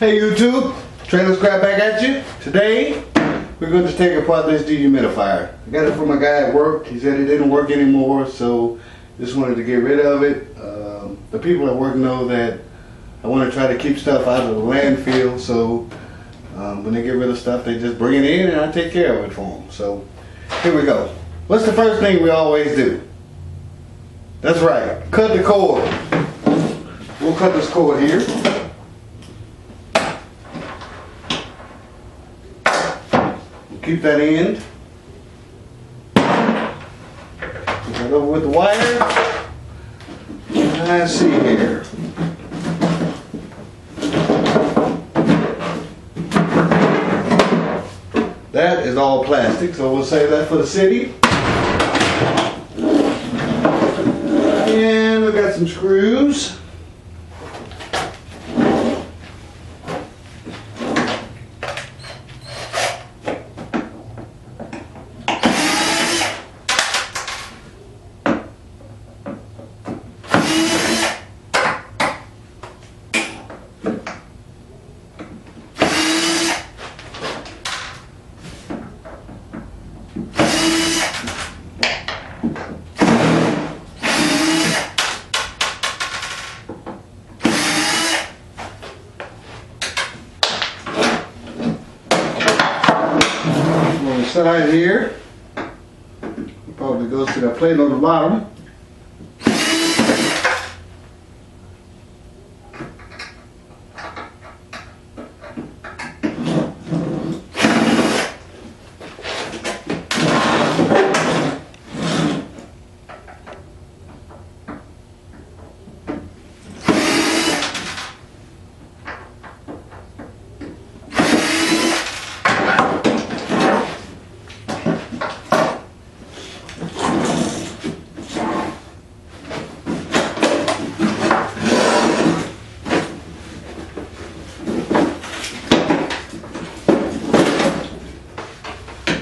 Hey YouTube, Trailer Scrap back at you. Today, we're going to take apart this dehumidifier. I got it from a guy at work. He said it didn't work anymore, so just wanted to get rid of it. The people at work know that I want to try to keep stuff out of the landfill, so when they get rid of stuff, they just bring it in and I take care of it for them. So, here we go. What's the first thing we always do? That's right, cut the cord. We'll cut this cord here. Keep that end. Put that over with the wire. Let's see here. That is all plastic, so we'll save that for the city. And we've got some screws. Side here, it probably goes to that plate on the bottom.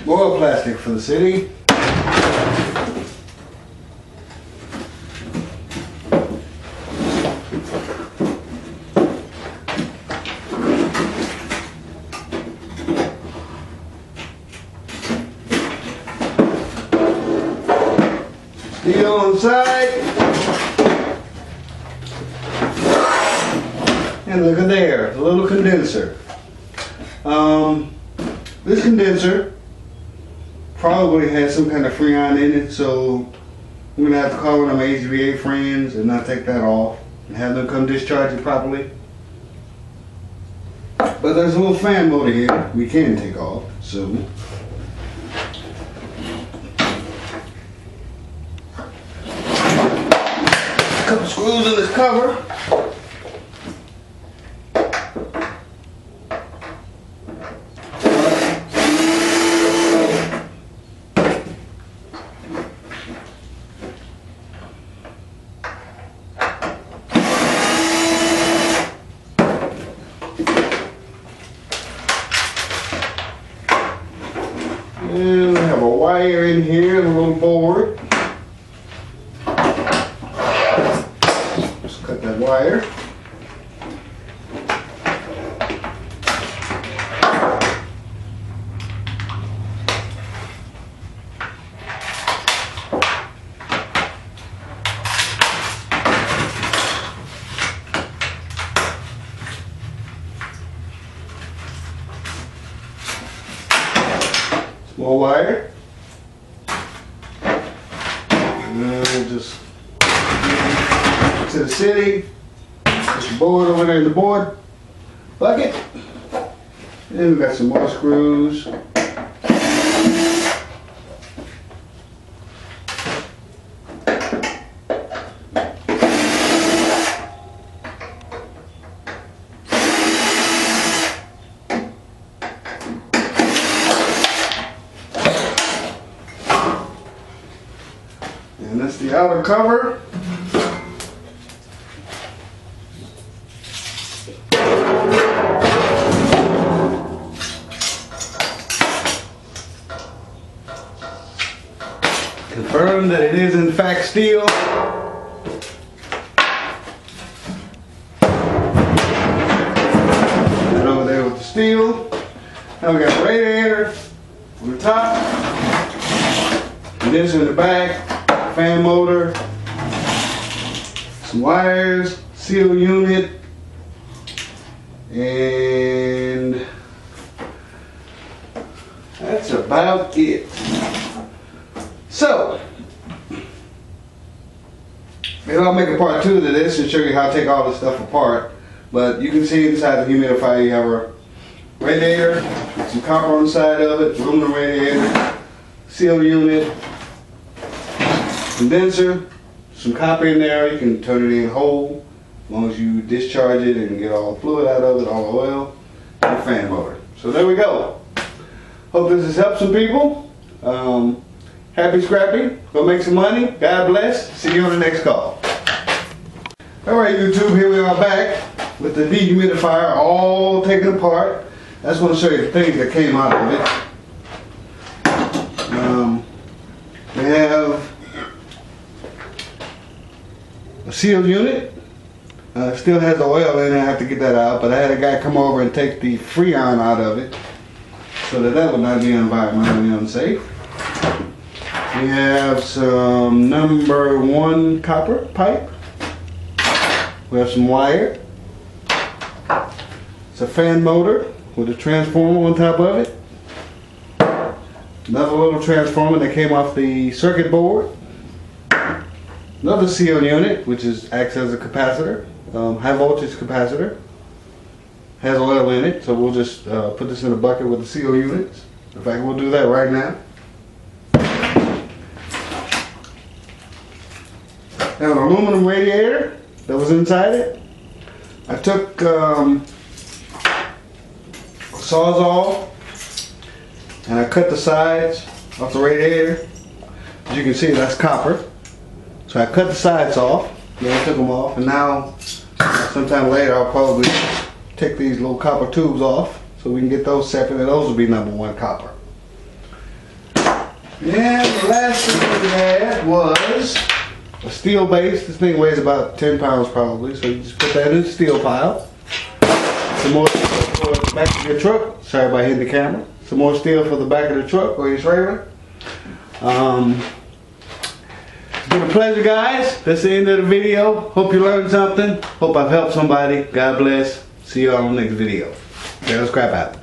More plastic for the city. Steel on the side. And look at there, the little condenser. This condenser probably has some kind of freon in it, so I'm gonna have to call one of my HVA friends and not take that off and have them come discharge it properly. But there's a little fan motor here we can take off, so a couple screws in this cover. And we have a wire in here and a little board. Just cut that wire. More wire. And then we'll just to the city. Put the board over there in the board bucket. And then we got some more screws. And that's the outer cover. Confirm that it is in fact steel. steel. Now we got a radiator on the top, and this in the back, fan motor, some wires, seal unit, and that's about it. So, maybe I'll make a part 2 to this and show you how to take all this stuff apart. But you can see inside the humidifier you have a radiator, some copper on the side of it, aluminum radiator, seal unit, condenser, some copper in there. You can turn it in whole as long as you discharge it and get all the fluid out of it, all the oil, and a fan motor. So there we go. Hope this has helped some people. Happy scrapping. Go make some money. God bless. See you on the next call. Alright YouTube, here we are back with the dehumidifier all taken apart. I just want to show you the things that came out of it. We have a sealed unit. Still has the oil in it. I have to get that out, but I had a guy come over and take the freon out of it so that would not be environmentally unsafe. We have some number 1 copper pipe. We have some wire. It's a fan motor with a transformer on top of it. Another little transformer that came off the circuit board. Another seal unit, which acts as a capacitor, high voltage capacitor. Has oil in it, so we'll just put this in a bucket with the seal units. In fact, we'll do that right now. Now, an aluminum radiator that was inside it. I took Sawzall and I cut the sides off the radiator. As you can see, that's copper. So I cut the sides off, then I took them off, and now sometime later I'll probably take these little copper tubes off so we can get those separate, and those will be number 1 copper. And the last thing we had was a steel base. This thing weighs about 10 pounds probably, so you just put that in the steel pile. Some more steel for the back of your truck. Sorry about hitting the camera. Some more steel for the back of the truck or your trailer. It's been a pleasure, guys. That's the end of the video. Hope you learned something. Hope I've helped somebody. God bless. See you all on the next video. Let's scrap out.